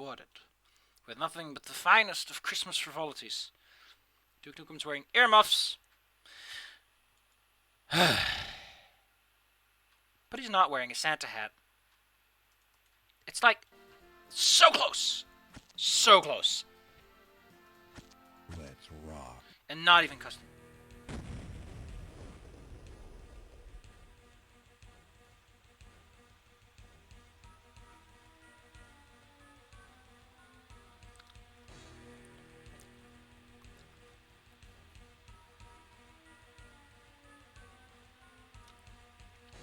rewarded with nothing but the finest of Christmas frivolities. Duke Nukem's wearing earmuffs. But he's not wearing a Santa hat. It's like so close. So close. Let's rock. And not even custom.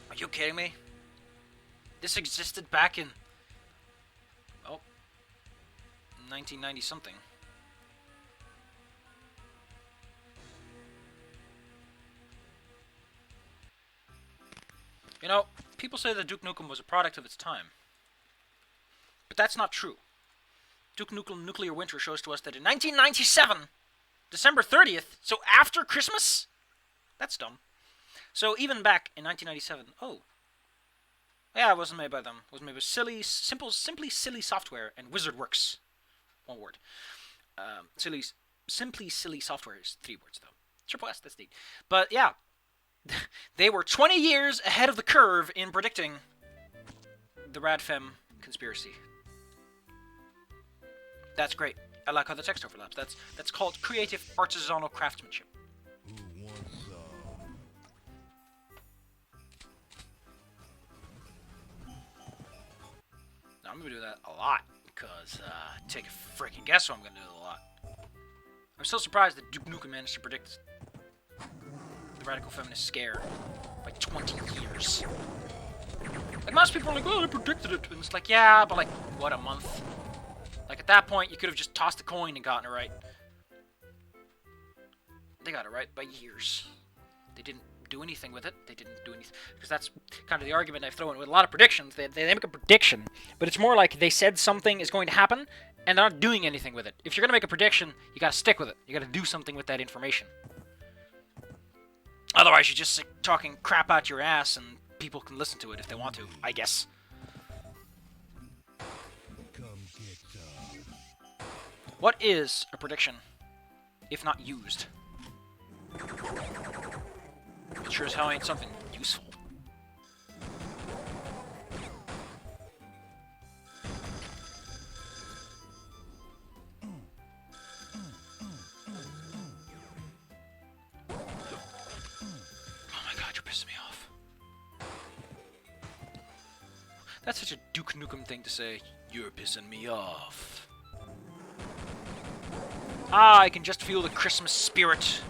Are you kidding me? This existed back in 1990 something. You know, people say that Duke Nukem was a product of its time. But that's not true. Duke Nukem Nuclear Winter shows to us that in 1997, December 30th, so after Christmas? That's dumb. So even back in 1997, yeah, it wasn't made by them. It was made with simply silly software and WizardWorks. One word. Simply silly software is 3 words though. Triple S, that's neat. But yeah, they were 20 years ahead of the curve in predicting the Radfem conspiracy. That's great. I like how the text overlaps. That's called creative artisanal craftsmanship. Who wants some? Now, I'm going to do that a lot, because take a freaking guess what I'm going to do a lot. I'm so surprised that Duke Nukem managed to predict the radical feminist scare by 20 years. Like, most people are like, oh, they predicted it. And it's like, yeah, but like, what, a month? Like, at that point, you could have just tossed a coin and gotten it right. They got it right by years. They didn't do anything with it. They didn't do anything. Because that's kind of the argument I throw in with a lot of predictions. They make a prediction, but it's more like they said something is going to happen, and they're not doing anything with it. If you're going to make a prediction, you got to stick with it. You got to do something with that information. Otherwise, you're just talking crap out your ass, and people can listen to it if they want to, I guess. Come get some. What is a prediction, if not used? It sure as hell ain't something useful. Oh my god, you're pissing me off. That's such a Duke Nukem thing to say. You're pissing me off. Ah, I can just feel the Christmas spirit.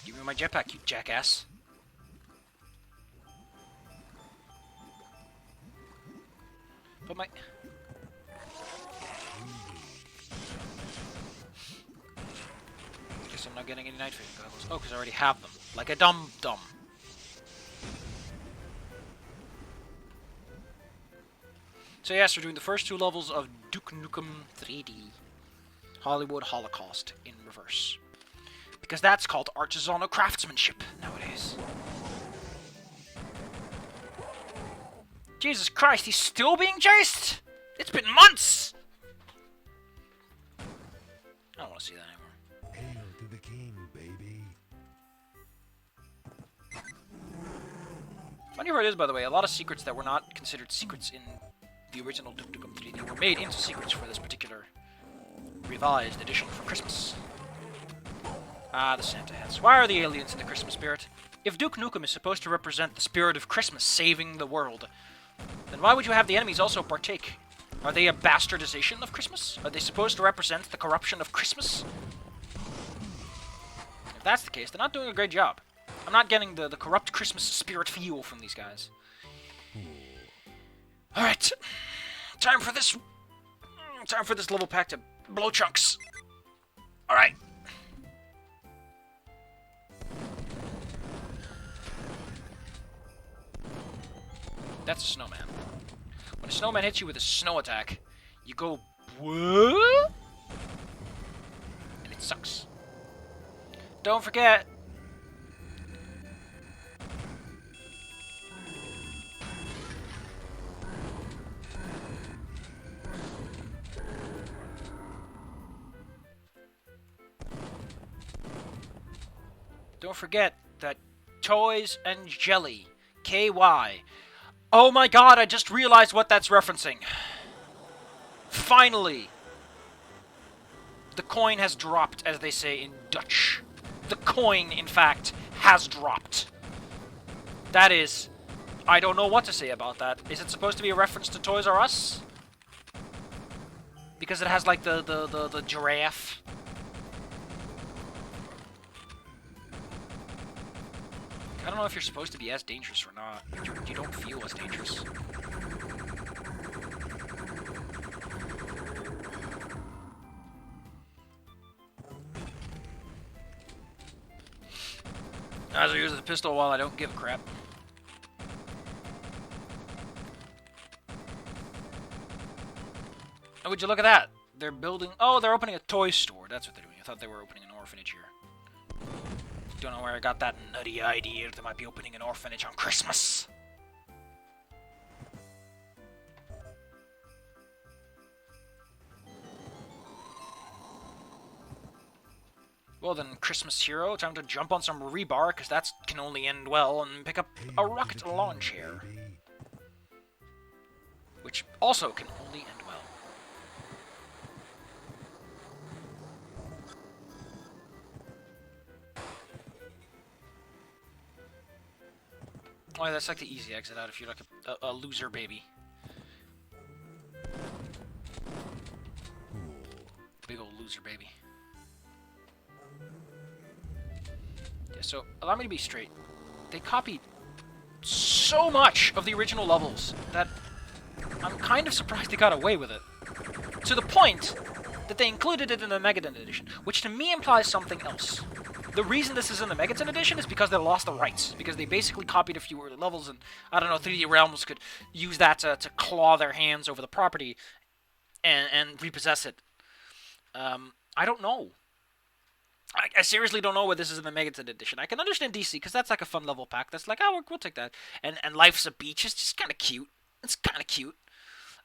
Give me my jetpack, you jackass. But my... Guess I'm not getting any night vision goggles. Oh, because I already have them. Like a dum-dum. So yes, we're doing the first 2 levels of Duke Nukem 3D. Hollywood Holocaust in reverse. Because that's called artisanal craftsmanship nowadays. Jesus Christ, he's still being chased? It's been months! I don't want to see that anymore. Hail to the king, baby. Funny part is, by the way, a lot of secrets that were not considered secrets in the original Duke Nukem 3D were made into secrets for this particular revised edition for Christmas. Ah, the Santa hats. Why are the aliens in the Christmas spirit? If Duke Nukem is supposed to represent the spirit of Christmas saving the world, then why would you have the enemies also partake? Are they a bastardization of Christmas? Are they supposed to represent the corruption of Christmas? If that's the case, they're not doing a great job. I'm not getting the corrupt Christmas spirit feel from these guys. Alright. Time for this level pack to blow chunks. Alright. That's a snowman. When a snowman hits you with a snow attack, you go, what? And Sucks. Don't forget. Don't forget that toys and jelly. KY. Oh my god, I just realized what that's referencing. Finally! The coin has dropped, as they say in Dutch. The coin, in fact, has dropped. That is... I don't know what to say about that. Is it supposed to be a reference to Toys R Us? Because it has, like, the giraffe. I don't know if you're supposed to be as dangerous or not. You don't feel as dangerous. As I use the pistol while I don't give a crap. Oh, would you look at that? They're building... Oh, they're opening a toy store. That's what they're doing. I thought they were opening an orphanage here. Don't know where I got that nutty idea that they might be opening an orphanage on Christmas. Well then, Christmas hero, time to jump on some rebar, because that can only end well, and pick up a rocket launch here. Which also can only end well. Oh, yeah, that's like the easy exit out if you're like a loser baby. Big old loser baby. Yeah, so, allow me to be straight. They copied so much of the original levels that I'm kind of surprised they got away with it. To the point that they included it in the Megaton edition, which to me implies something else. The reason this is in the Megaton edition is because they lost the rights, because they basically copied a few early levels, and, I don't know, 3D Realms could use that to claw their hands over the property and repossess it. I don't know. I seriously don't know what this is in the Megaton edition. I can understand DC, because that's like a fun level pack. That's like, oh, we'll take that. And Life's a Beach is just kind of cute. It's kind of cute.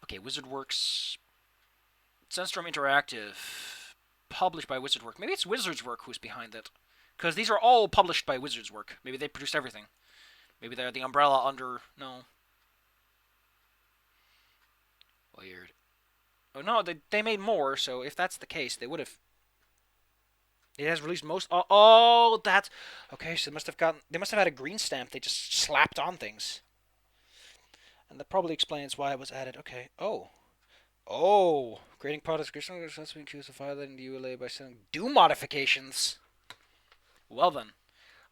Okay, WizardWorks... Sunstorm Interactive. Published by WizardWorks. Maybe it's WizardsWorks who's behind it. Because these are all published by WizardsWorks. Maybe they produced everything. Maybe they're the umbrella under... No. Weird. Oh, no, they made more, so if that's the case, they would have... It has released most... Oh, that's... Okay, so they must have had a green stamp they just slapped on things. And that probably explains why it was added. Okay. Oh. Oh. Creating products... That's been accused of violating the ULA by sending Doom modifications. Well then.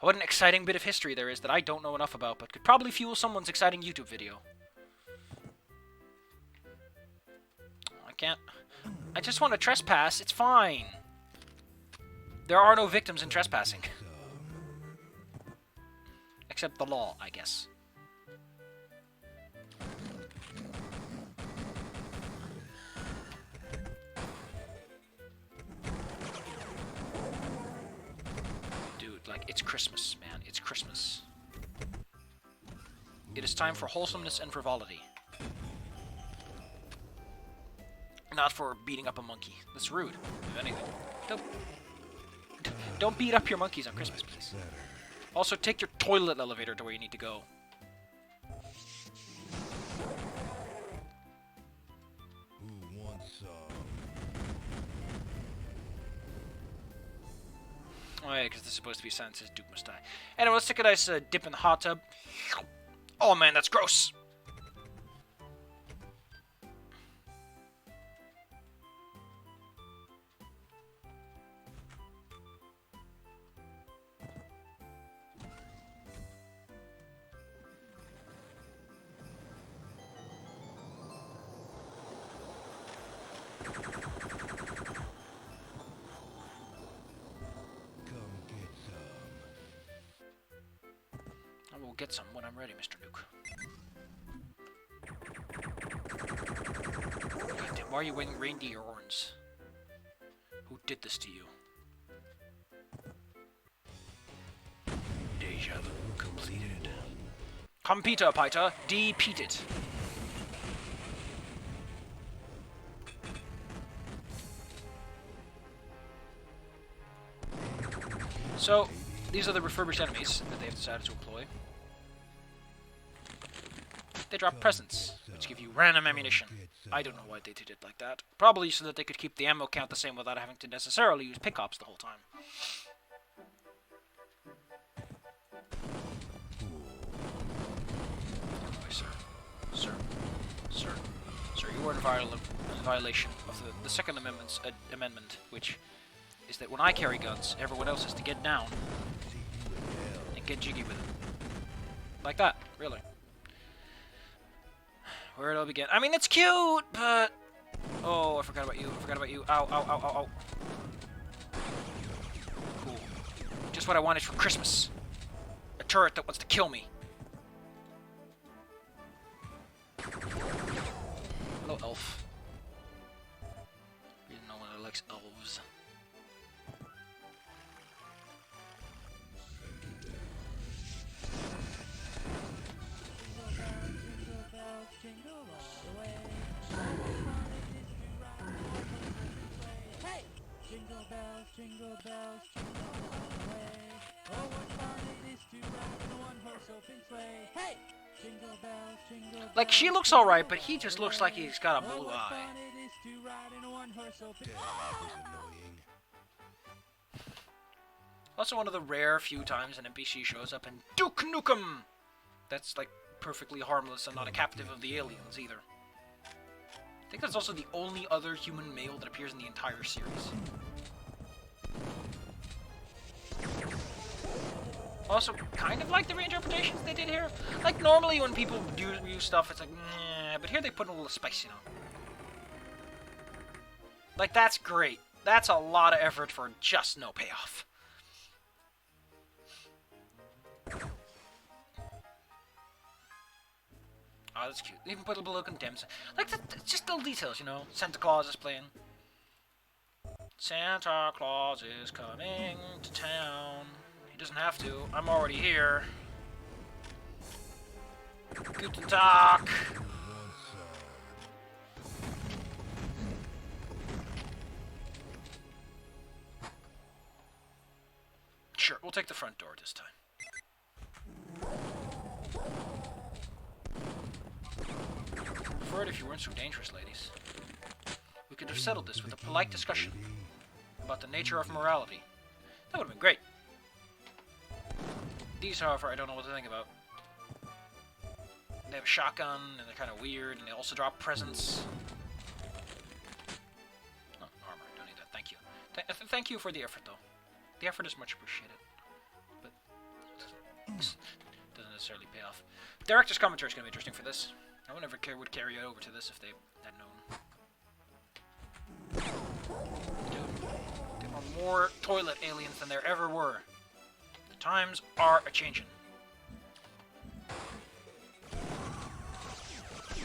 What an exciting bit of history there is that I don't know enough about, but could probably fuel someone's exciting YouTube video. I can't... I just want to trespass. It's fine. There are no victims in trespassing. Except the law, I guess. Dude, like, it's Christmas, man. It's Christmas. It is time for wholesomeness and frivolity. Not for beating up a monkey. That's rude, if anything. Don't beat up your monkeys on Christmas, please. Also, take your toilet elevator to where you need to go. Who wants some? Oh yeah, because this is supposed to be a sign that says Duke must die. Anyway, let's take a nice dip in the hot tub. Oh man, that's gross. I will get some when I'm ready, Mr. Nuke. God damn, why are you wearing reindeer horns? Who did this to you? Deja vu completed. Competa, Pita. Depeat it. So, these are the refurbished enemies that they have decided to employ. They drop presents, which give you random ammunition. I don't know why they did it like that. Probably so that they could keep the ammo count the same without having to necessarily use pickups the whole time. Anyway, sir, you are in violation of the Second Amendment, which is that when I carry guns, everyone else has to get down and get jiggy with it. Like that, really. Where did I begin? I mean, it's cute, but... Oh, I forgot about you. Ow, ow, ow, ow, ow. Cool. Just what I wanted for Christmas. A turret that wants to kill me. Hello, elf. You didn't know one that likes elves. Jingle bells, jingle all the way. Oh, what fun it is to ride in a one-horse open sleigh. Hey! Jingle bells, jingle bells. Like, she looks alright, but he just looks like he's got a blue eye. Fun it is to ride in a one-horse open Annoying. Also, one of the rare few times an NPC shows up in Duke Nukem. That's, like, perfectly harmless and not a captive of the aliens, either. I think that's also the only other human male that appears in the entire series. Also, kind of like the reinterpretations they did here. Like, normally when people do use stuff, it's like, nah, but here they put a little spice, you know. Like, that's great. That's a lot of effort for just no payoff. Oh, that's cute. They even put a below condemns. Like, just little details, you know. Santa Claus is playing. Santa Claus is coming to town. He doesn't have to. I'm already here. Guten Tag. Sure, we'll take the front door this time. I'd prefer it if you weren't so dangerous, ladies. We could have settled this with a polite discussion about the nature of morality. That would have been great. These, however, I don't know what to think about. They have a shotgun, and they're kind of weird, and they also drop presents. Oh, armor. Don't need that. Thank you. Thank you for the effort, though. The effort is much appreciated. But doesn't necessarily pay off. Director's commentary is going to be interesting for this. I would never would carry it over to this if they had known. Dude, there are more toilet aliens than there ever were. The times are a-changin'.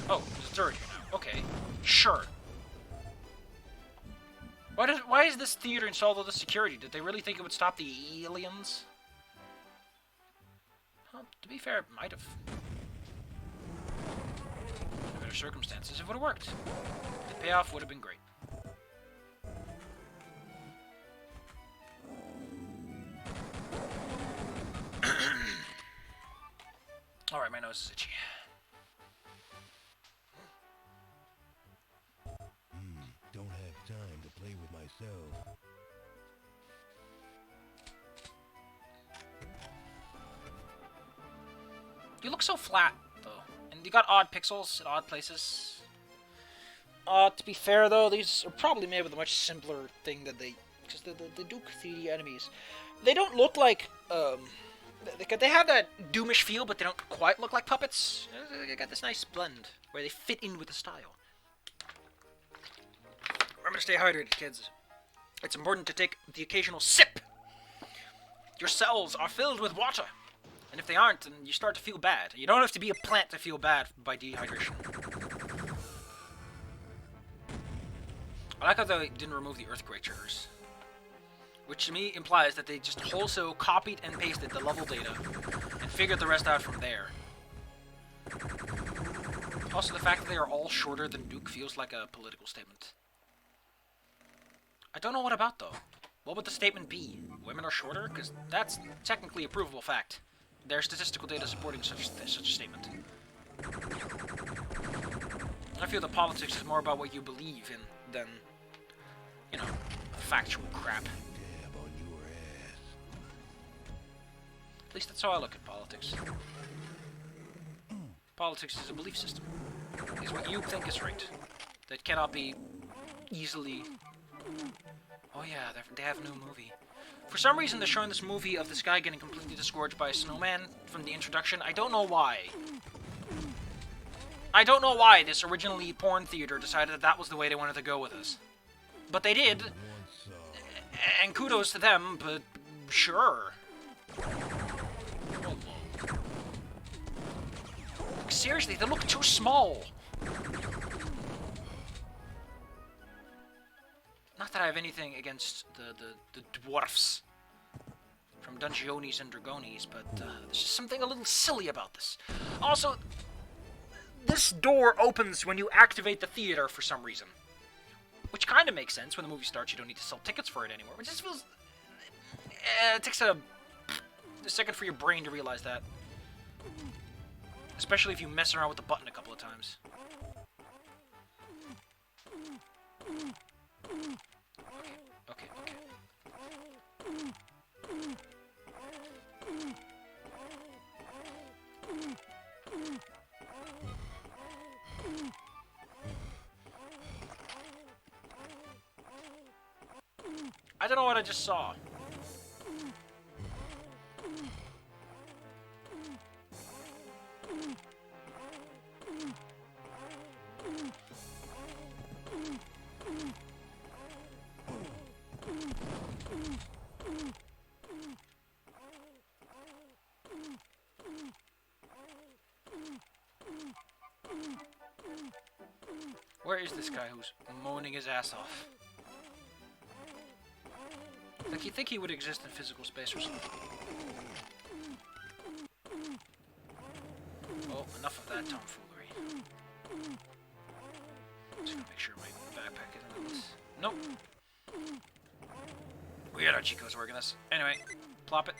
Oh, there's a turret here now. Okay, sure. Why is this theater installed all this security? Did they really think it would stop the aliens? Well, to be fair, it might have. Under better circumstances, it would have worked. The payoff would have been great. Alright, my nose is itchy. Don't have time to play with myself. You look so flat, though. And you got odd pixels in odd places. To be fair, though, these are probably made with a much simpler thing that they... Because the Duke 3D enemies, they don't look like... They have that Doomish feel, but they don't quite look like puppets. They got this nice blend, where they fit in with the style. Remember to stay hydrated, kids. It's important to take the occasional sip. Your cells are filled with water. And if they aren't, then you start to feel bad. You don't have to be a plant to feel bad by dehydration. I like how they didn't remove the earthquake triggers. Which to me implies that they just wholesale copied and pasted the level data and figured the rest out from there. Also, the fact that they are all shorter than Nuke feels like a political statement. I don't know what about, though. What would the statement be? Women are shorter? Because that's technically a provable fact. There's statistical data supporting such a statement. I feel that politics is more about what you believe in than, you know, factual crap. Dab on your ass. At least that's how I look at politics. Politics is a belief system. It's what you think is right. That cannot be easily... Oh yeah, they have a new movie. For some reason they're showing this movie of this guy getting completely disgorged by a snowman from the introduction. I don't know why. I don't know why this originally porn theater decided that that was the way they wanted to go with this. But they did. And kudos to them, but sure. Seriously, they look too small. Not that I have anything against the dwarfs from Dungeonis and Dragonis, but there's just something a little silly about this. Also, this door opens when you activate the theater for some reason. Which kind of makes sense. When the movie starts, you don't need to sell tickets for it anymore. Which just feels... it takes a second for your brain to realize that. Especially if you mess around with the button a couple of times. Okay. I don't know what I just saw. Where is this guy who's moaning his ass off? Like, you'd think he would exist in physical space or something. Oh, enough of that tomfoolery. Just gonna make sure my backpack isn't on this. Nope. Weird how Chico's working this. Anyway, plop it.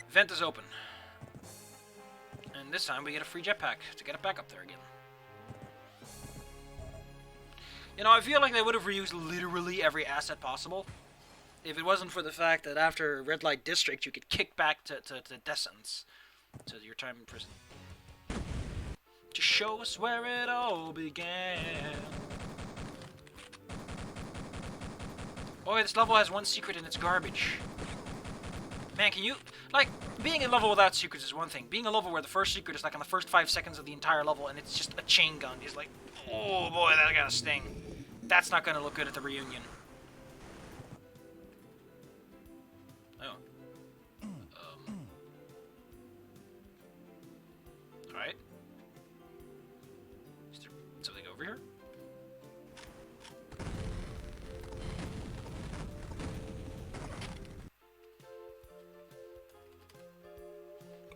Vent is open. And this time we get a free jetpack to get it back up there again. You know, I feel like they would have reused literally every asset possible if it wasn't for the fact that after Red Light District you could kick back to Descents, to your time in prison. To show us where it all began. Boy, this level has one secret and it's garbage. Man, can you... Like, being in level without secrets is one thing. Being a level where the first secret is like on the first 5 seconds of the entire level and it's just a chain gun is like, oh boy, that gotta sting. That's not gonna look good at the reunion. Oh. Alright. Is there something over here?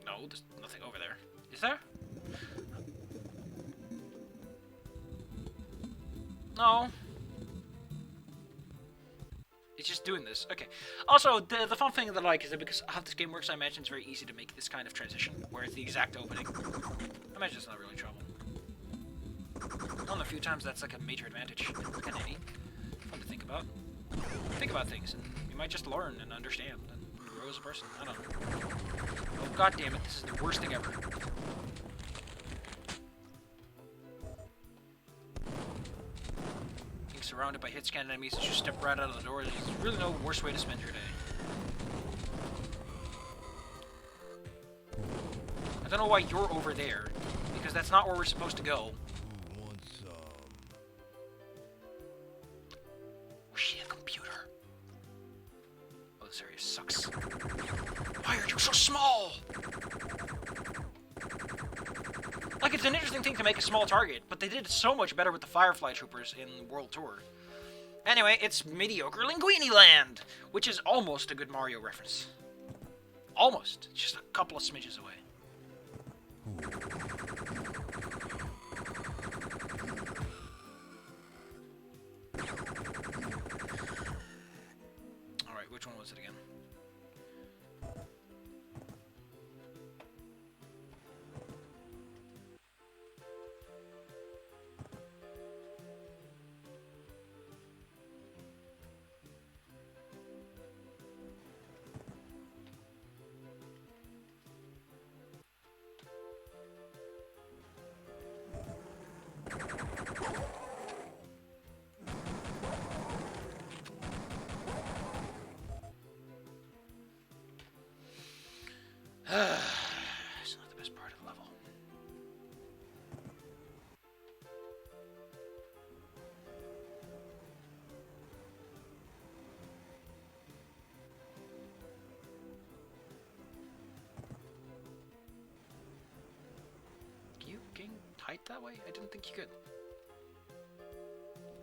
No, there's nothing over there. Is there? No. It's just doing this. Okay. Also, the fun thing that I like is that because how this game works, I imagine it's very easy to make this kind of transition, where it's the exact opening. I imagine it's not really trouble. One of the few times that's like a major advantage. Kind of neat. Fun to think about. Think about things, and you might just learn and understand, and grow as a person. I don't know. Oh, god damn it, this is the worst thing ever. Surrounded by hit-scan enemies as you step right out of the door. There's really no worse way to spend your day. I don't know why you're over there, because that's not where we're supposed to go. Who wants some? Was she a computer? Oh, this area sucks. Why are you so small? Like, it's an interesting thing to make a small target, but they did it so much better with the Firefly Troopers in World Tour. Anyway, it's mediocre Linguini Land, which is almost a good Mario reference. Almost. Just a couple of smidges away. Alright, which one was it again? It's not the best part of the level. Can you gain height that way? I didn't think you could.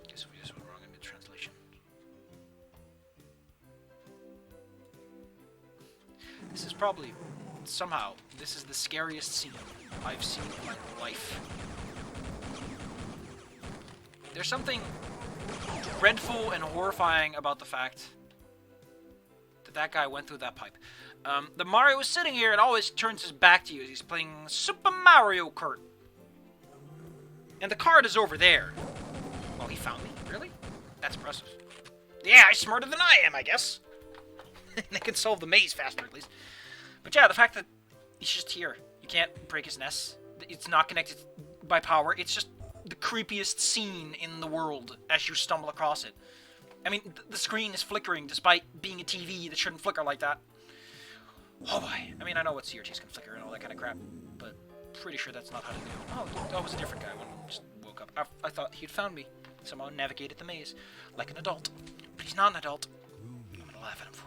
Guess we just went wrong in mid-translation. This is probably... Somehow, this is the scariest scene I've seen in my life. There's something dreadful and horrifying about the fact that that guy went through that pipe. The Mario is sitting here and always turns his back to you as he's playing Super Mario Kart. And the card is over there. Oh, he found me? Really? That's impressive. Yeah, he's smarter than I am, I guess. They can solve the maze faster, at least. But yeah, the fact that he's just here. You can't break his nest. It's not connected by power. It's just the creepiest scene in the world as you stumble across it. I mean, the screen is flickering despite being a TV that shouldn't flicker like that. Oh boy. I mean, I know what CRTs can flicker and all that kind of crap, but pretty sure that's not how to do it. Oh, that was a different guy when I just woke up. I thought he'd found me. Somehow navigated the maze like an adult. But he's not an adult. I'm gonna laugh at him for it.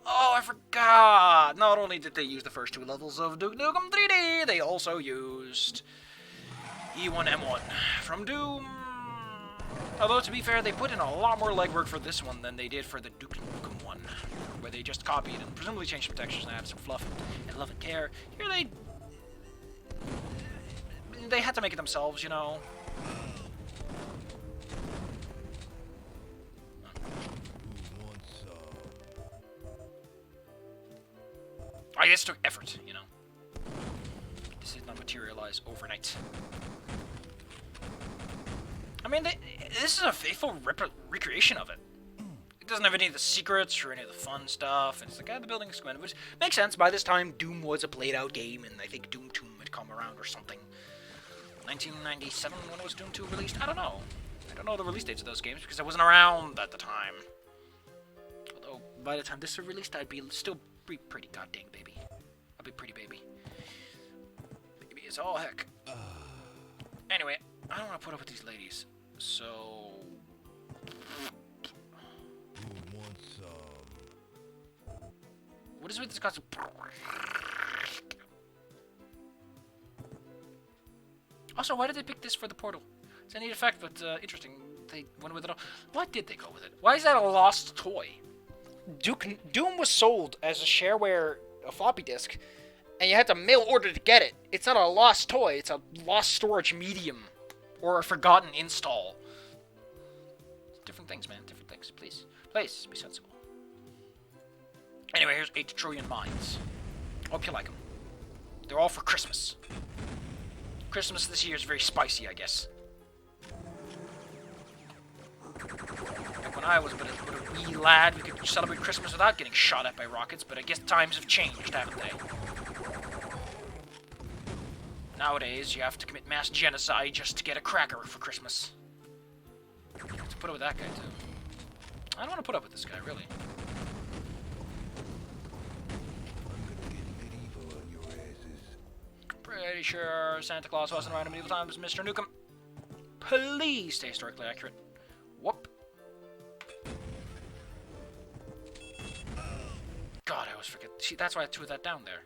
Oh, I forgot! Not only did they use the first two levels of Duke Nukem 3D, they also used E1M1 from Doom. Although, to be fair, they put in a lot more legwork for this one than they did for the Duke Nukem one, where they just copied and presumably changed some textures and added some fluff and love and care. Here they had to make it themselves, you know. I guess it took effort, you know. This did not materialize overnight. I mean, this is a faithful recreation of it. It doesn't have any of the secrets or any of the fun stuff. And it's like, the building is going, which makes sense. By this time, Doom was a played-out game, and I think Doom 2 had come around or something. 1997, when was Doom 2 released? I don't know. I don't know the release dates of those games because I wasn't around at the time. Although, by the time this was released, I'd be still pretty goddamn baby. I'll be pretty baby. Baby is all heck. Anyway, I don't want to put up with these ladies, so... What is with this concept? Also, why did they pick this for the portal? It's a neat effect, but interesting. They went with it all. Why did they go with it? Why is that a lost toy? Doom was sold as a shareware, a floppy disk, and you had to mail order to get it. It's not a lost toy. It's a lost storage medium or a forgotten install. Different things, man. Different things. Please, be sensible. Anyway, here's 8 trillion mines. Hope you like them. They're all for Christmas. Christmas this year is very spicy, I guess. Back when I was but a wee lad, we could celebrate Christmas without getting shot at by rockets, but I guess times have changed, haven't they? Nowadays, you have to commit mass genocide just to get a cracker for Christmas. You have to put up with that guy, too. I don't want to put up with this guy, really. Pretty sure Santa Claus wasn't around in medieval times, Mr. Nukem. Please stay historically accurate. Whoop. God, I always forget. See, that's why I threw that down there.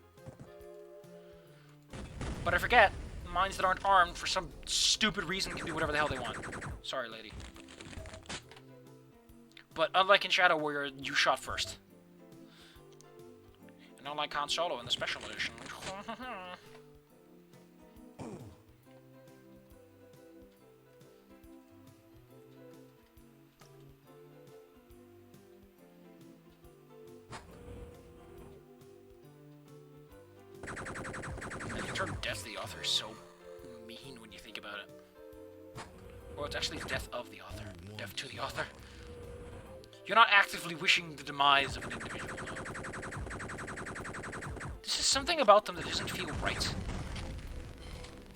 But I forget, mines that aren't armed for some stupid reason can do whatever the hell they want. Sorry, lady. But unlike in Shadow Warrior, you shot first. And unlike Han Solo in the Special Edition. The term death of the author is so mean when you think about it. Well, it's actually the death of the author. Death to the author. You're not actively wishing the demise of an individual, no. This is something about them that doesn't feel right.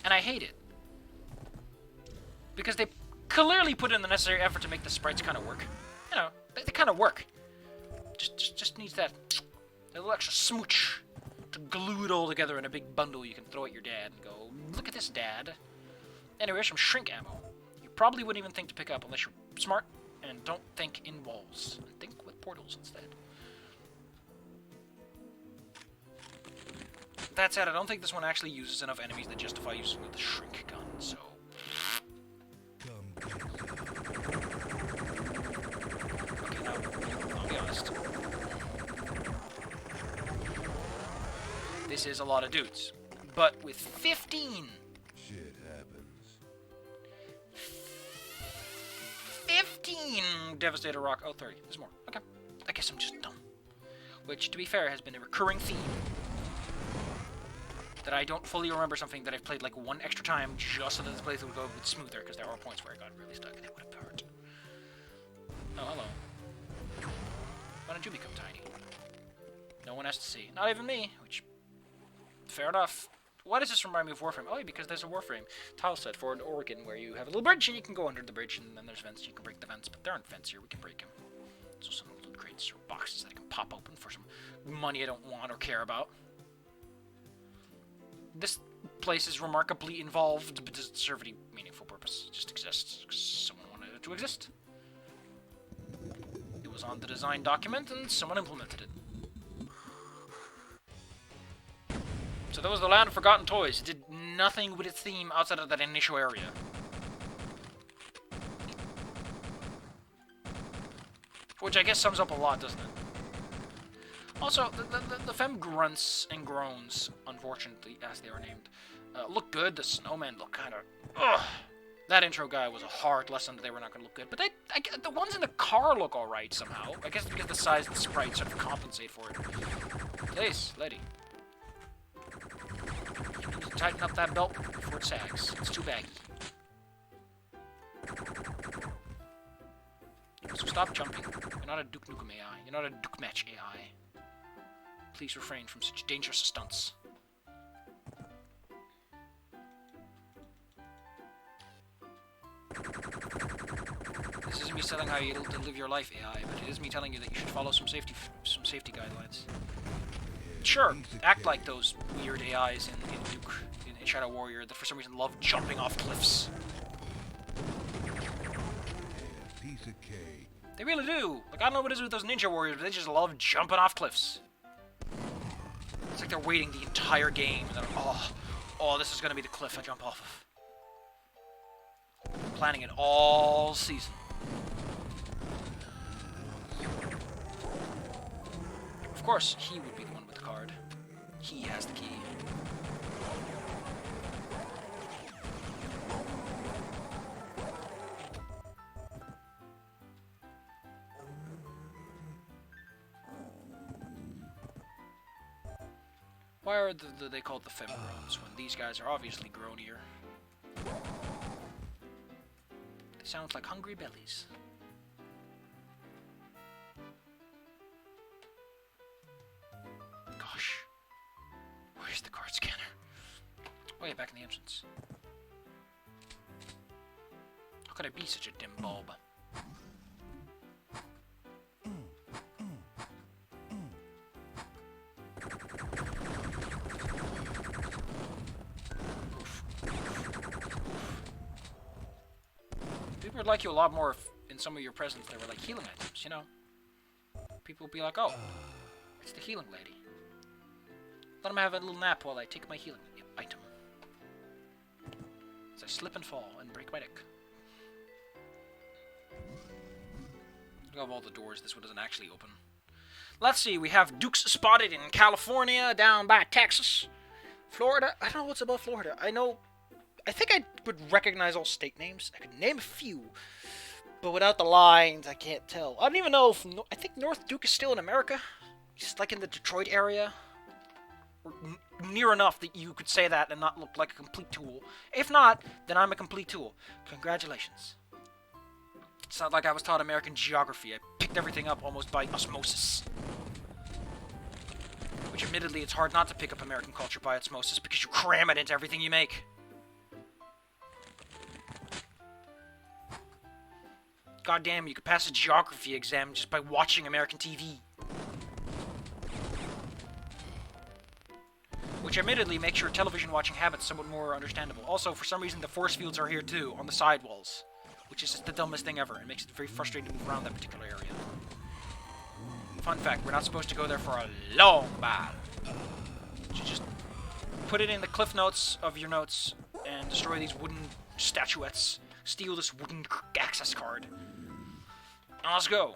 And I hate it. Because they clearly put in the necessary effort to make the sprites kind of work. You know, they kind of work. Just needs that little extra smooch to glue it all together in a big bundle you can throw at your dad and go, look at this, Dad. Anyway, here's some shrink ammo. You probably wouldn't even think to pick up unless you're smart and don't think in walls. Think with portals instead. That said, I don't think this one actually uses enough enemies that justify using the shrink gun, so... Okay, now, I'll be honest. This is a lot of dudes. But with 15... Shit happens. 15 Devastator Rock. Oh, 30. There's more. Okay. I guess I'm just dumb. Which, to be fair, has been a recurring theme. That I don't fully remember something that I've played like one extra time just so that this playthrough would go a bit smoother, because there are points where I got really stuck and it would have hurt. Oh, hello. Why don't you become tiny? No one has to see. Not even me, which... Fair enough. Why does this remind me of Warframe? Oh, yeah, because there's a Warframe tile set for an Oregon where you have a little bridge and you can go under the bridge, and then there's vents. You can break the vents, but there aren't vents here. We can break them. So some loot crates or boxes that I can pop open for some money I don't want or care about. This place is remarkably involved, but doesn't serve any meaningful purpose. It just exists because someone wanted it to exist. It was on the design document, and someone implemented it. So that was the Land of Forgotten Toys. It did nothing with its theme outside of that initial area. Which I guess sums up a lot, doesn't it? Also, the femme grunts and groans, unfortunately, as they are named, look good. The snowmen look kind of... Ugh! That intro guy was a hard lesson that they were not going to look good. But the ones in the car look alright somehow. I guess because the size of the sprite sort of compensate for it. Please, lady. You need to tighten up that belt before it sags. It's too baggy. So stop jumping. You're not a Duke Nukem AI. You're not a Duke Match AI. Please refrain from such dangerous stunts. This isn't me telling how you to live your life, AI, but it is me telling you that you should follow some safety guidelines. Sure, act like those weird AIs in Duke, in Shadow Warrior that for some reason love jumping off cliffs. Piece of cake. They really do. Like, I don't know what it is with those ninja warriors, but they just love jumping off cliffs. It's like they're waiting the entire game, and they're, oh, this is gonna be the cliff I jump off of. Planning it all season. Of course, he would be the one with the card. He has the key. Why are they called the femgrons when these guys are obviously grownier? They sound like hungry bellies. Gosh. Where's the card scanner? Oh yeah, back in the entrance. How could I be such a dim bulb? People would like you a lot more if in some of your presents there were like healing items, you know? People would be like, oh, it's the healing lady. Let him have a little nap while I take my healing item. As I slip and fall and break my neck. Of all the doors, this one doesn't actually open. Let's see, we have Dukes spotted in California, down by Texas. Florida, I don't know what's about Florida. I think I would recognize all state names. I could name a few. But without the lines, I can't tell. I don't even know if... I think North Duke is still in America. Just like in the Detroit area. Or near enough that you could say that and not look like a complete tool. If not, then I'm a complete tool. Congratulations. It's not like I was taught American geography. I picked everything up almost by osmosis. Which, admittedly, it's hard not to pick up American culture by osmosis because you cram it into everything you make. God damn, you could pass a geography exam just by watching American TV. Which admittedly makes your television watching habits somewhat more understandable. Also, for some reason, the force fields are here too, on the sidewalls. Which is just the dumbest thing ever. It makes it very frustrating to move around that particular area. Fun fact, we're not supposed to go there for a long while. So just put it in the cliff notes of your notes and destroy these wooden statuettes. Steal this wooden access card. And let's go.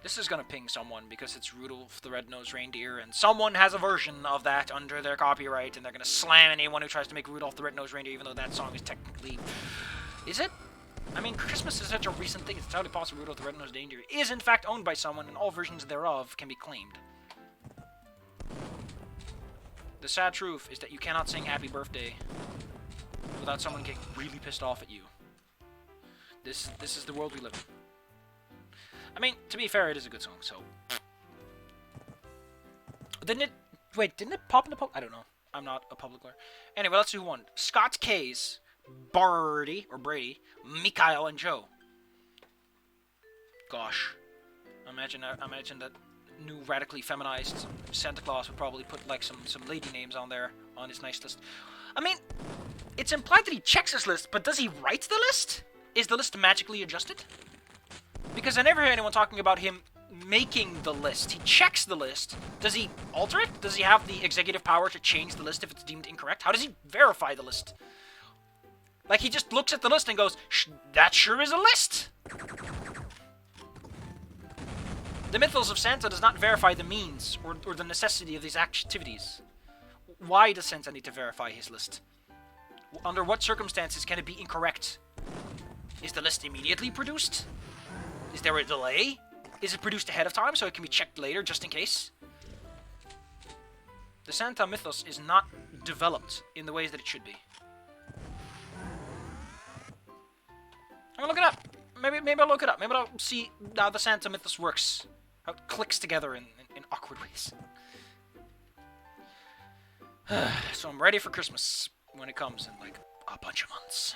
This is gonna ping someone because it's Rudolph the Red-Nosed Reindeer, and someone has a version of that under their copyright, and they're gonna slam anyone who tries to make Rudolph the Red-Nosed Reindeer, even though that song is technically... Is it? I mean, Christmas is such a recent thing, it's entirely possible Rudolph the Red-Nosed Reindeer is in fact owned by someone, and all versions thereof can be claimed. The sad truth is that you cannot sing Happy Birthday without someone getting really pissed off at you. This is the world we live in. I mean, to be fair, it is a good song, so... Didn't it pop in the I don't know. I'm not a public lawyer. Anyway, let's do one. Scott K's, Barty, or Brady, Mikhail, and Joe. Gosh. Imagine that new radically feminized Santa Claus would probably put, like, some lady names on there, on his nice list. I mean, it's implied that he checks his list, but does he write the list? Is the list magically adjusted? Because I never hear anyone talking about him making the list. He checks the list. Does he alter it? Does he have the executive power to change the list if it's deemed incorrect? How does he verify the list? Like, he just looks at the list and goes, that sure is a list! The mythos of Santa does not verify the means or the necessity of these activities. Why does Santa need to verify his list? Under what circumstances can it be incorrect? Is the list immediately produced? Is there a delay? Is it produced ahead of time so it can be checked later just in case? The Santa mythos is not developed in the ways that it should be. I'm gonna look it up. Maybe I'll look it up. Maybe I'll see how the Santa mythos works. How it clicks together in awkward ways. So I'm ready for Christmas when it comes in like a bunch of months.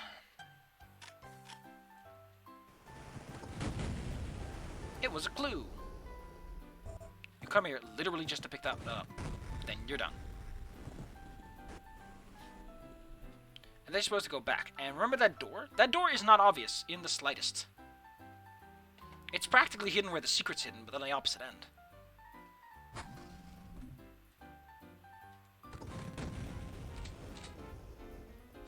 It was a clue. You come here literally just to pick that up. Then you're done. And they're supposed to go back. And remember that door? That door is not obvious in the slightest. It's practically hidden where the secret's hidden, but on the opposite end.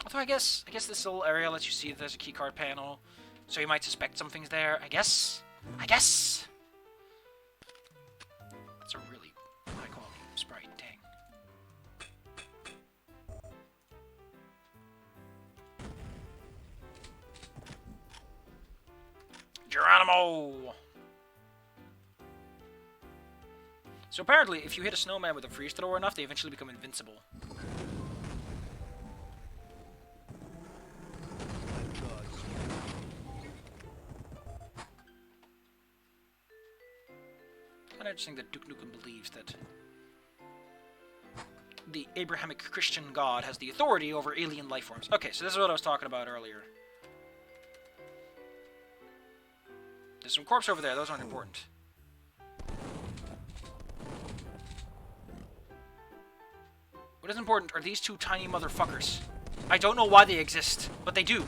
Although I guess this little area lets you see that there's a keycard panel, so you might suspect something's there. I guess. That's a really high quality sprite, dang. Geronimo! So apparently, if you hit a snowman with a freeze thrower enough, they eventually become invincible. Kind of interesting that Duke Nukem believes that the Abrahamic Christian God has the authority over alien life forms. Okay, so this is what I was talking about earlier. There's some corpses over there. Those aren't important. What is important are these two tiny motherfuckers. I don't know why they exist, but they do.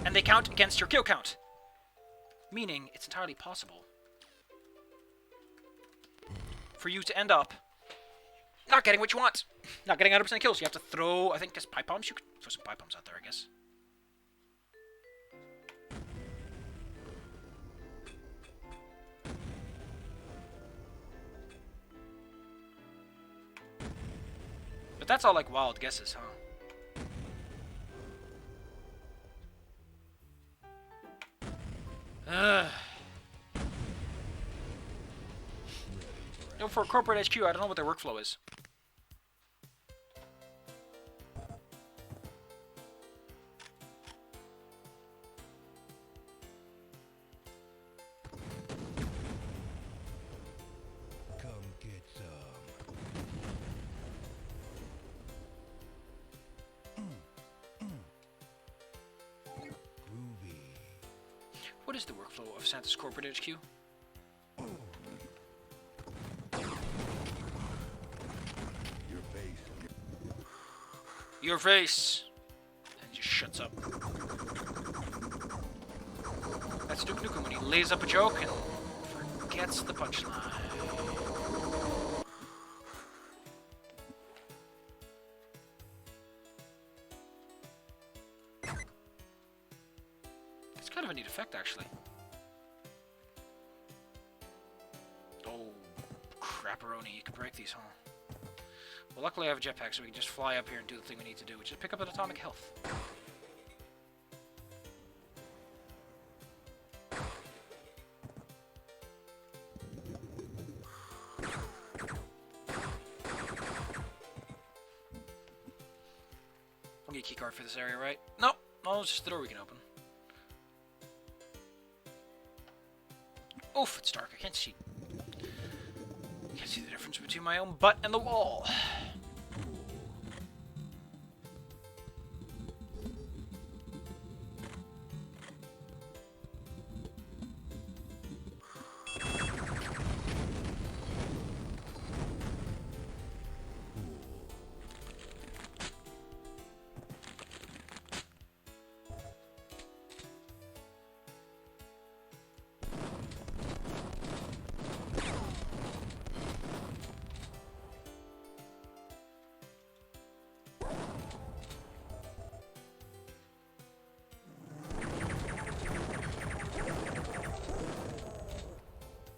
And they count against your kill count. Meaning, it's entirely possible for you to end up not getting what you want. Not getting 100% kills. You have to throw, I think, just pipe bombs. You could throw some pipe bombs out there, I guess. that's all like wild guesses, huh? You know, for corporate HQ, I don't know what their workflow is. Come get some. Groovy. What is the workflow of Santa's corporate HQ? Your face. Your face! And he just shuts up. That's Duke Nukem when he lays up a joke and forgets the punchline. It's kind of a neat effect, actually. Oh, crapperoni, you can break these, huh? Well, luckily I have a jetpack, so we can just fly up here and do the thing we need to do, which is pick up an atomic health. I'll get a keycard for this area, right? Nope. No, it's just the door we can open. Oof, it's dark. I can't see. Can't see the difference between my own butt and the wall.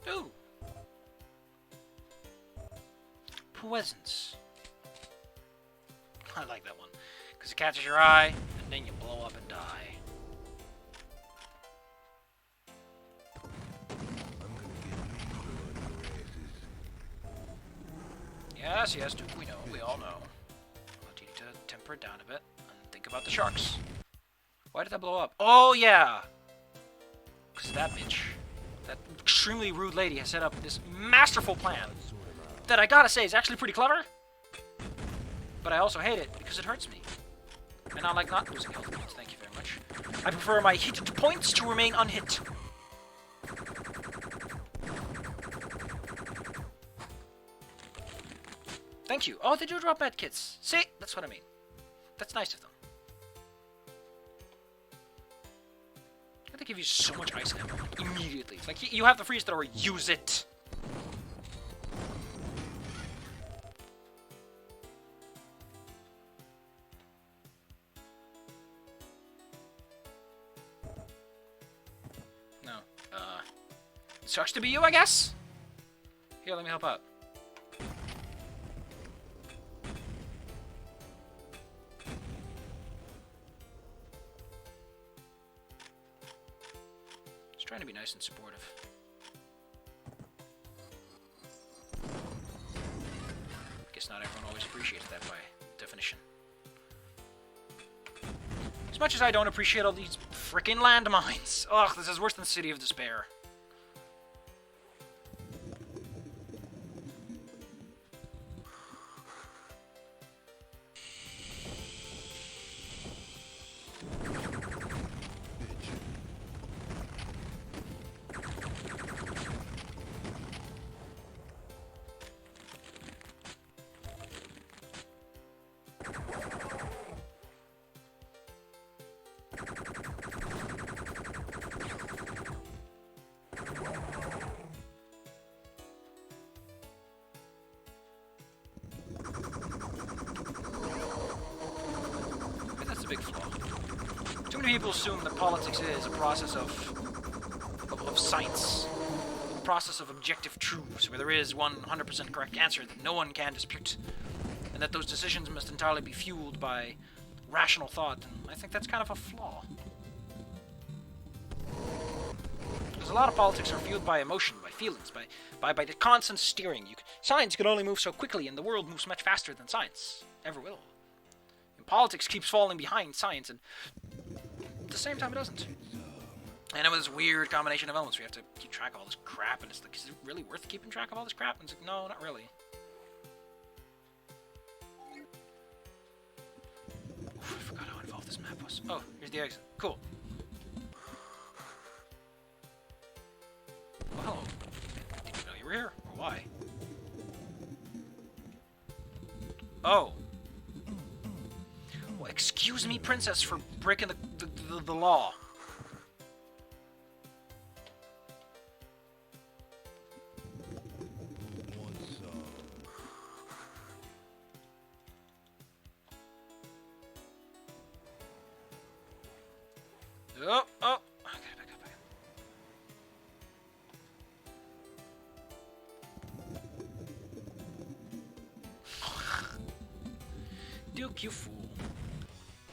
Ooh. Presents. I like that one. Because it catches your eye, and then you blow up and die. I'm gonna get me on your asses. Yes, yes, Duke, we know. We all know. But you need to temper it down a bit and think about the sharks. Why did that blow up? Oh, yeah! Because that bitch, that extremely rude lady, has set up this masterful plan that I gotta say is actually pretty clever. But I also hate it because it hurts me. And I like not losing health points, thank you very much. I prefer my hit points to remain unhit. Thank you. Oh, they do drop med kits. See? That's what I mean. That's nice of them. They give you so much ice ammo immediately. It's like, you have the freeze thrower, use it. No. Sucks to be you, I guess? Here, let me help out. Trying to be nice and supportive. Guess not everyone always appreciates that by definition. As much as I don't appreciate all these frickin' landmines. Ugh, this is worse than City of Despair. Big flaw. Too many people assume that politics is a process of science, a process of objective truths, where there is 100% correct answer that no one can dispute. and that those decisions must entirely be fueled by rational thought, and I think that's kind of a flaw. Because a lot of politics are fueled by emotion, by feelings, by the constant steering. Science can only move so quickly, and the world moves much faster than science ever will. And politics keeps falling behind science, and at the same time it doesn't. And it was this weird combination of elements. We have to keep track of all this crap, and it's like, is it really worth keeping track of all this crap? And it's like, no, not really. Oof, I forgot how involved this map was. Oh, here's the exit. Cool. Oh, hello. Didn't know you were here. Or why? Oh. Well, excuse me, princess, for breaking the law. Oh, oh. Okay, back up, Duke, you fool.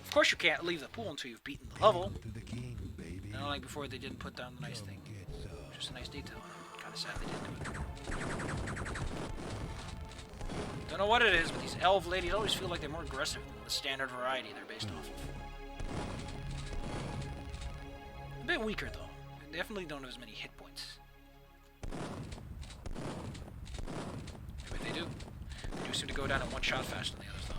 Of course you can't leave the pool until you've beaten the level. To the king, baby. Not like before they didn't put down the nice thing. Just a nice detail. Kinda sad they didn't do it. Don't know what it is, but these elf ladies always feel like they're more aggressive than the standard variety they're based off of. A bit weaker, though. They definitely don't have as many hit points. Maybe they do. They do seem to go down in one shot faster than the others, though.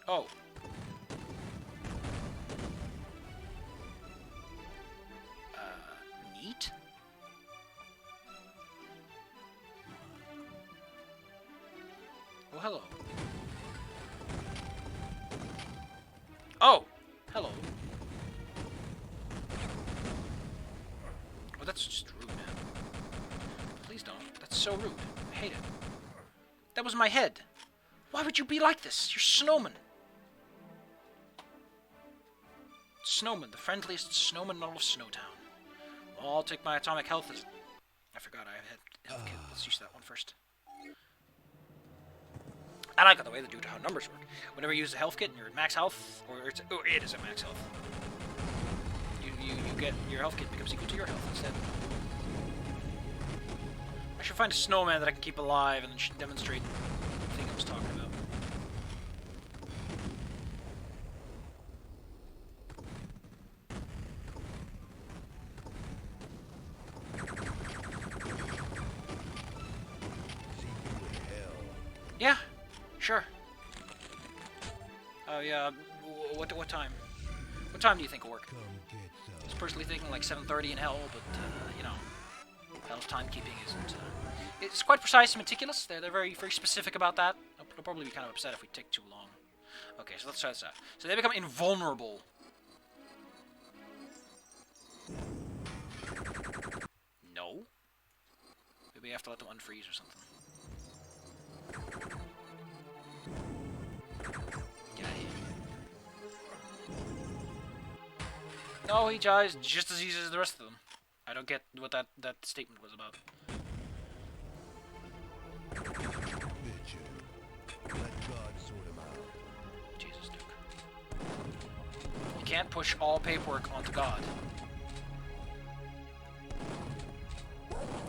Oh. Neat? Oh, hello. Oh! Hello. Oh, that's just rude, man. Please don't. That's so rude. I hate it. That was my head. Why would you be like this? You're Snowman. Snowman, the friendliest snowman in all of Snowtown. Well, I'll take my atomic health as... I forgot I had health kit. Let's use that one first. I like the way they do how numbers work. Whenever you use a health kit and you're at max health, or it is at max health, you get your health kit becomes equal to your health instead. I should find a snowman that I can keep alive and then demonstrate the thing I was talking about. Yeah. Sure. Oh yeah. What time? What time do you think will work? I was personally thinking like 7:30 in hell, but you know, hell's timekeeping isn't. It's quite precise and meticulous. They're very specific about that. They'll probably be kind of upset if we take too long. Okay, so let's try this out. So they become invulnerable. No. Maybe we have to let them unfreeze or something. No, he dies just as easy as the rest of them. I don't get what that statement was about. Jesus, Duke. You can't push all paperwork onto God.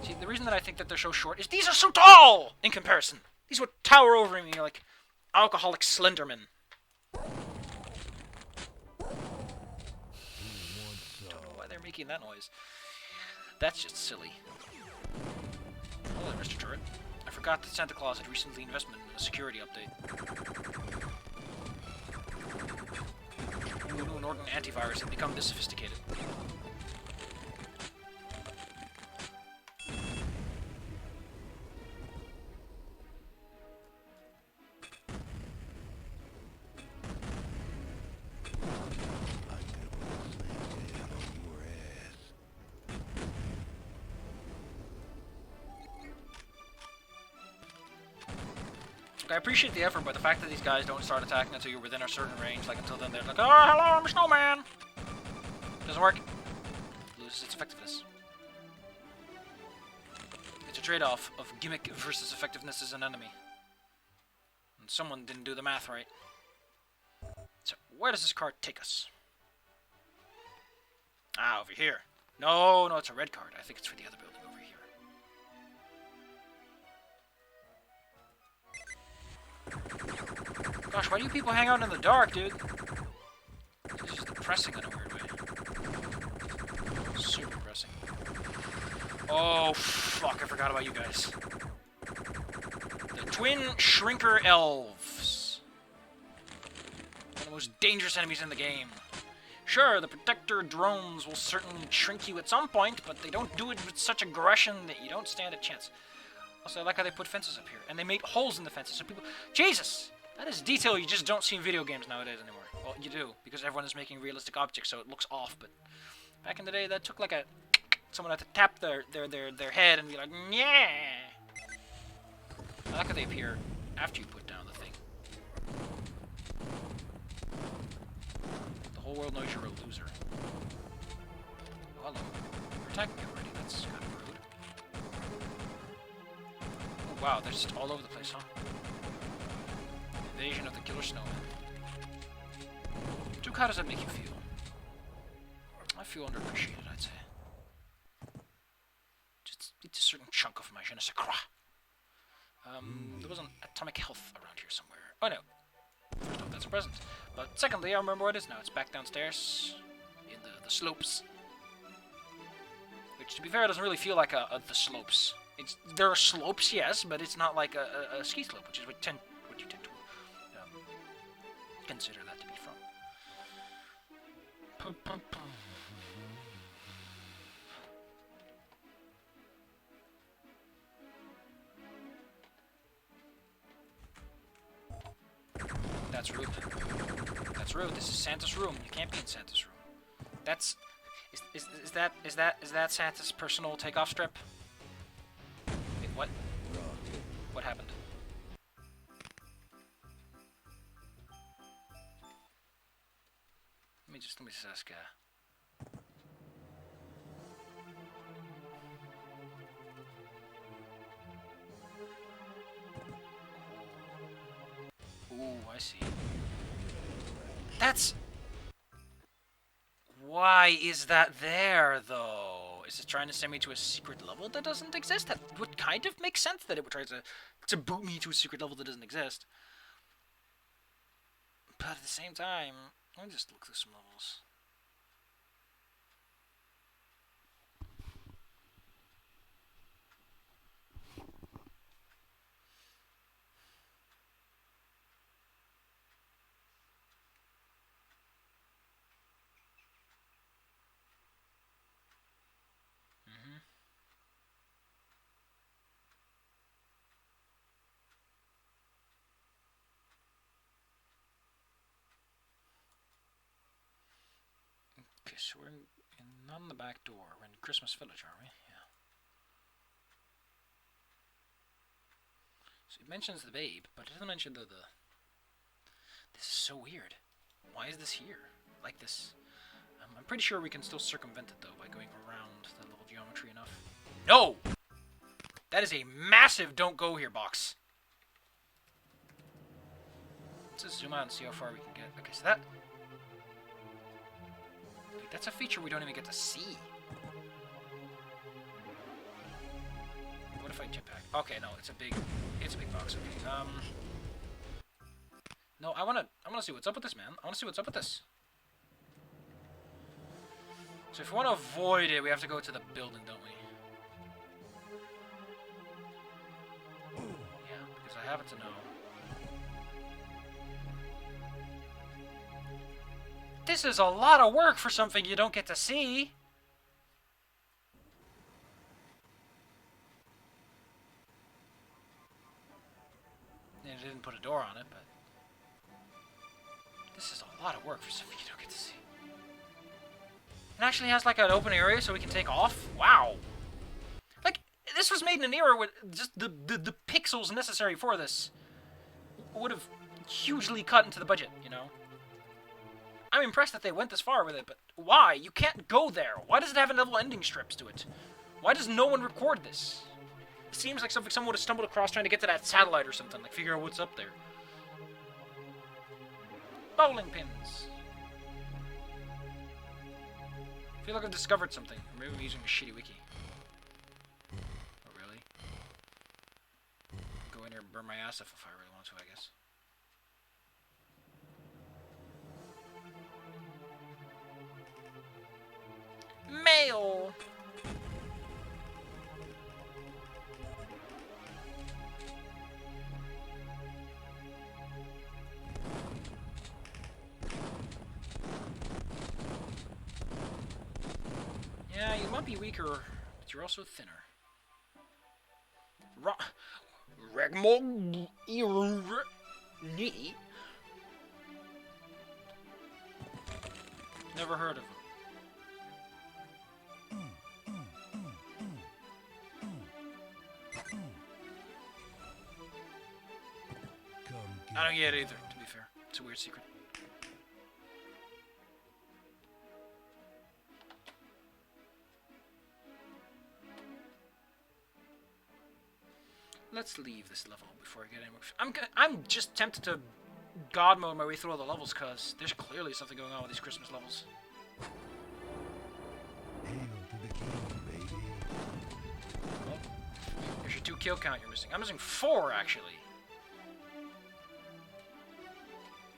See, the reason that I think that they're so short is these are so tall in comparison. These would tower over me like alcoholic Slenderman. Making that noise. That's just silly. Hello, Mr. Turret. I forgot that Santa Claus had recently invested in a security update. Ooh, Norton antivirus had become this sophisticated. I appreciate the effort, but the fact that these guys don't start attacking until you're within a certain range, like until then they're like, oh, hello, I'm a snowman! Doesn't work. Loses its effectiveness. It's a trade-off of gimmick versus effectiveness as an enemy. And someone didn't do the math right. So, where does this card take us? Ah, over here. No, it's a red card. I think it's for the other building over here. Gosh, why do you people hang out in the dark, dude? This is just depressing in a weird way. Super depressing. Oh, fuck, I forgot about you guys. The Twin Shrinker Elves. One of the most dangerous enemies in the game. Sure, the Protector drones will certainly shrink you at some point, but they don't do it with such aggression that you don't stand a chance. Also, I like how they put fences up here, and they made holes in the fences so people... Jesus! That is detail you just don't see in video games nowadays anymore. Well, you do, because everyone is making realistic objects, so it looks off, but... Back in the day, that took like a... Someone had to tap their head and be like, yeah. I like how they appear after you put down the thing. The whole world knows you're a loser. Oh, hello. You're attacking me already. That's kind of rude. Oh, wow, they're just all over the place, huh? Invasion of the Killer Snowman. Duke, how does that make you feel? I feel underappreciated, I'd say. It's a certain chunk of my je ne sais quoi. There was an atomic health around here somewhere. Oh no. First off, that's a present. But secondly, I remember what it is now. It's back downstairs in the slopes. Which, to be fair, doesn't really feel like the slopes. There are slopes, yes, but it's not like a ski slope, which is what you tend to consider that to be from. That's rude. That's rude. This is Santa's room. You can't be in Santa's room. That's... Is that Santa's personal takeoff strip? Wait, what? What happened? Let me just ask, Ooh, I see. That's... Why is that there, though? Is it trying to send me to a secret level that doesn't exist? That would kind of make sense that it would try to boot me to a secret level that doesn't exist. But at the same time, let me just look through some levels. Okay, so we're not on the back door. We're in Christmas Village, are we? Yeah. So it mentions the babe, but it doesn't mention the... This is so weird. Why is this here? Like this? I'm pretty sure we can still circumvent it, though, by going around the little geometry enough. No! That is a massive don't go here box. Let's just zoom out and see how far we can get. Okay, so that... Wait, that's a feature we don't even get to see. What if I jetpack? Okay, no, it's a big box. Okay. No, I wanna see what's up with this, man. I wanna see what's up with this. So if we want to avoid it, we have to go to the building, don't we? Yeah, because I happen to know. This is a lot of work for something you don't get to see. And it didn't put a door on it, but... This is a lot of work for something you don't get to see. It actually has like an open area so we can take off? Wow. Like, this was made in an era where just the pixels necessary for this would have hugely cut into the budget, you know? I'm impressed that they went this far with it, but why? You can't go there. Why does it have level ending strips to it? Why does no one record this? seems like something someone would have stumbled across trying to get to that satellite or something, like figure out what's up there. Bowling pins. I feel like I've discovered something. Or maybe I'm using a shitty wiki. Oh, really? Go in here and burn my ass off if I really want to, I guess. Mail! Yeah, you might be weaker, but you're also thinner. Regmog... Never heard of him. I don't get it either, to be fair. It's a weird secret. Let's leave this level before I get anywhere. I'm just tempted to god mode my way through all the levels, cause there's clearly something going on with these Christmas levels. Hail to the king, baby. Well, there's your 2 kill count you're missing. I'm missing 4 actually.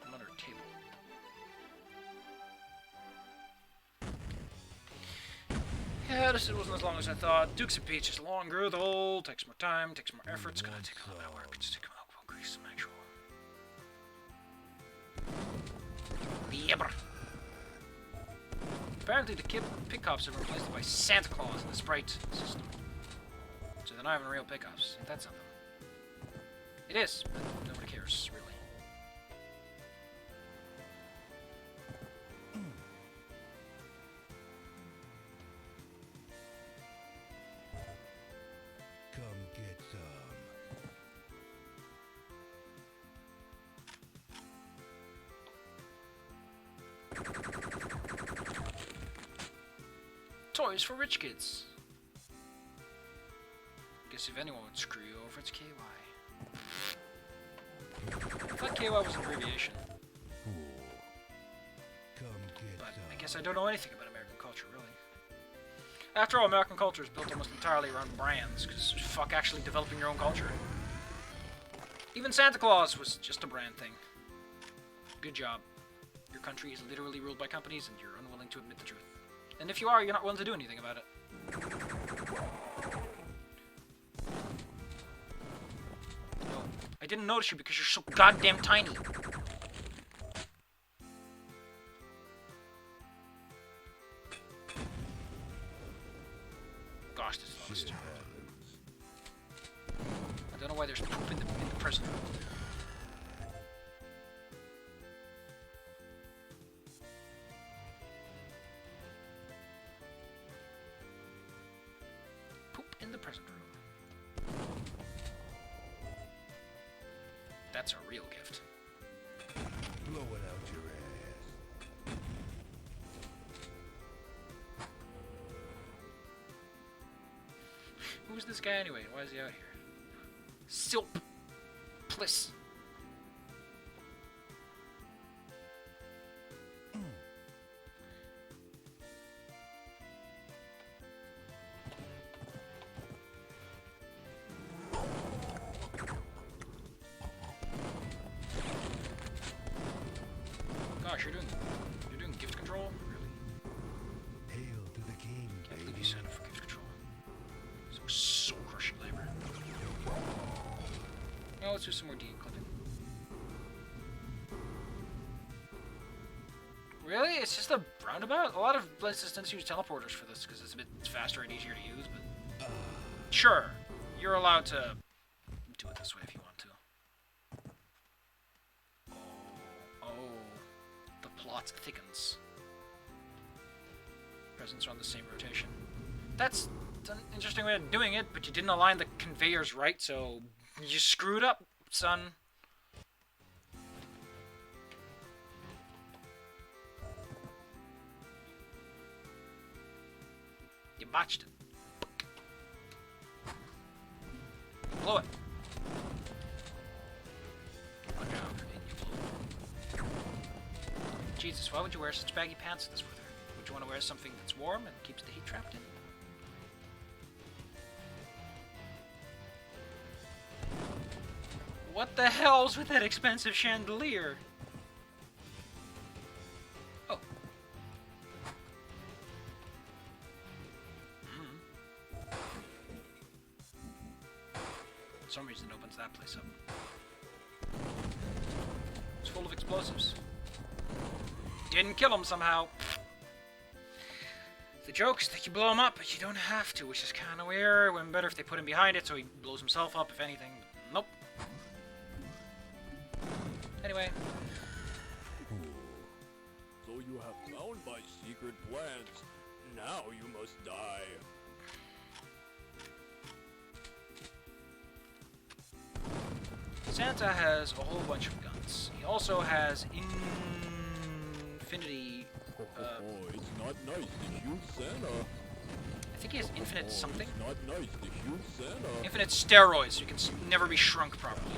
I'm under a table. Yeah, this wasn't as long as I thought. Dukes of Peach is longer, though. Takes more time, takes more effort. It's gonna take a lot of work. It's taking a increase some actual. Yebber. Apparently, the pickups have been replaced by Santa Claus in the sprite system. So they're not even real pickups. Ain't that something? It is, but nobody cares, really. Come get some. Toys for rich kids. Guess if anyone would screw you over, it's KY. I thought KY was an abbreviation. Cool. Come get But some. I guess I don't know anything about American culture, really. After all, American culture is built almost entirely around brands, because fuck actually developing your own culture. Even Santa Claus was just a brand thing. Good job. Your country is literally ruled by companies, and you're unwilling to admit the truth. And if you are, you're not willing to do anything about it. No, I didn't notice you because you're so goddamn tiny. Gosh, this is Shit stupid. happens. I don't know why there's poop in the prison room. Poop in the present room. That's a real gift. Blow it out your ass. Who's this guy anyway? Why is he out here? Silp. Pliss. Gosh, you're doing gift control? Really? Hail to the king, Can't believe baby. you signed up for gift control. So soul-crushing labor. Now let's do some more de-clipping. Really? It's just a roundabout? A lot of places tend to use teleporters for this because it's a bit faster and easier to use, but... Sure, you're allowed to do it this way if you want to. Oh, the plot thickens. Presents are on the same rotation. That's an interesting way of doing it, but you didn't align the conveyors right, so you screwed up, son. You botched it. Blow it. Watch out, you blow it. Jesus, why would you wear such baggy pants in this weather? Would you want to wear something that's warm and keeps the heat trapped in? What the hell's with that expensive chandelier? Oh. For some reason it opens that place up. It's full of explosives. Didn't kill him somehow. The joke's that you blow him up, but you don't have to, which is kind of weird. Wouldn't better if they put him behind it so he blows himself up, if anything. Nope. Anyway. So you have found my secret plans. Now you must die. Santa has a whole bunch of guns. He also has infinity. It's not nice to shoot Santa. I think he has infinite something. It's not nice to shoot Santa. Infinite steroids, so you can never be shrunk properly.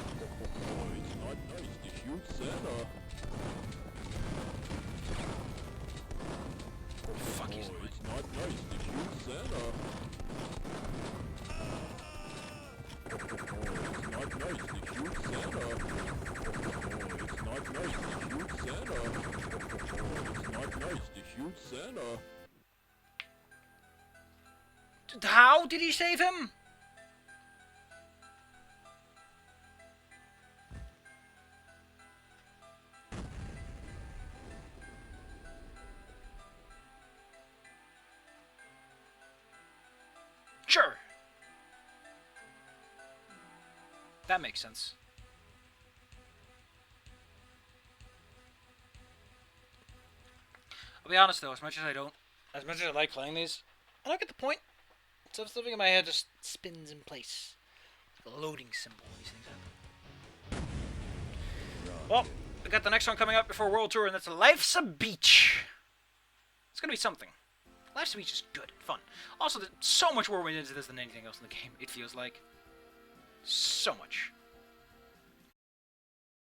It's not nice to shoot Santa. Fuck, he's annoying. It's not nice to shoot Santa. It's not nice to shoot Santa. It's not nice to shoot Santa. It's not nice to shoot Santa. How did he save him? Sure. That makes sense. I'll be honest though, as much as I like playing these, I don't get the point. So something in my head just spins in place. Like a loading symbol when these things happen. Well, we got the next one coming up before World Tour, and that's Life's a Beach. It's gonna be something. Life's a Beach is good, fun. Also, there's so much more went into this than anything else in the game, it feels like. So much.